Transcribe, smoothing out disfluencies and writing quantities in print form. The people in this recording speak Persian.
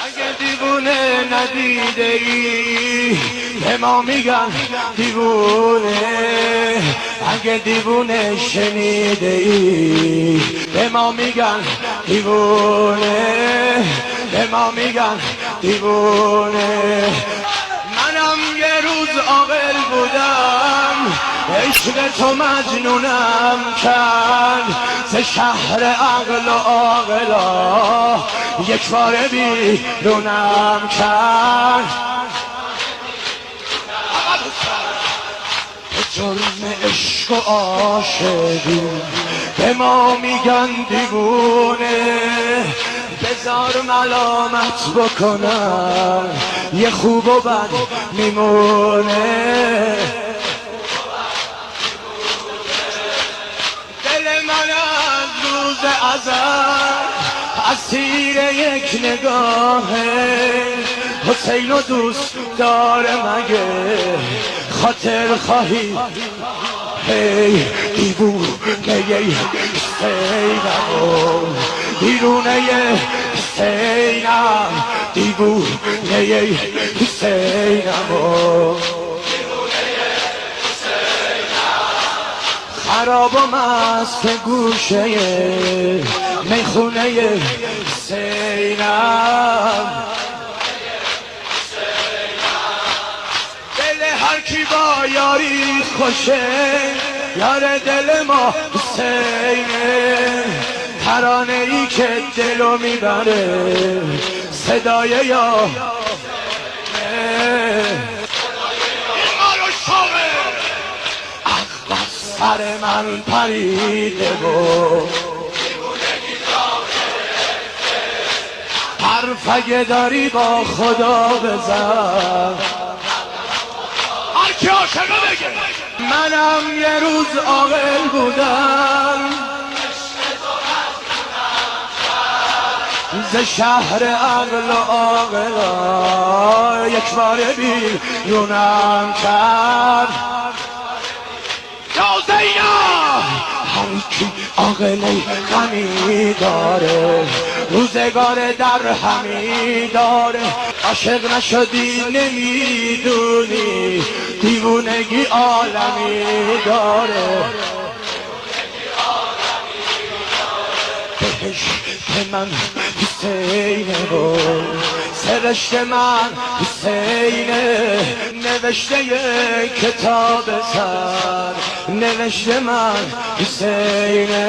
اگه دیوونه ندیده ای به ما میگن دیوونه، اگه دیوونه شنیده ای به ما میگن دیوونه، به ما میگن دیوونه. منم یه روز عاقل بودم، عشق تو مجنونم کرد، ز شهر عقل و عاقلا یک بار بیرونم کرد. به جرم عشق و عاشقی به ما میگن دیوونه، بذار ملامت بکنن یه خوب و بد میمونه. دل من از روز ازل اسیر یک نگاهه، حسین و دوست داره مگه خاطر خواهی؟ هی دیوونه حسینم، دیوونه حسینم، دیوونه حسینم، خراب و مست گوشه میخونه حسینم. دل هر کی با یاری خوشه، یار دل ما حسینه، ترانه ای که دلو میبره صدای یا سر من پریده و حرف اگه داری با خدا بزن، هر کی عاشقه بگه. منم یه روز عاقل بودم، ز شهر عقل و عاقلا یک بار بیرونم کرد. هر کی عاقل غمی داره، روزگار در همی داره، عاشق نشدی نمیدونی دیوونگی عالمی داره. بهشت من حسینه و سرشت من حسینه، نوشته کتاب سر نوشته من حسینه.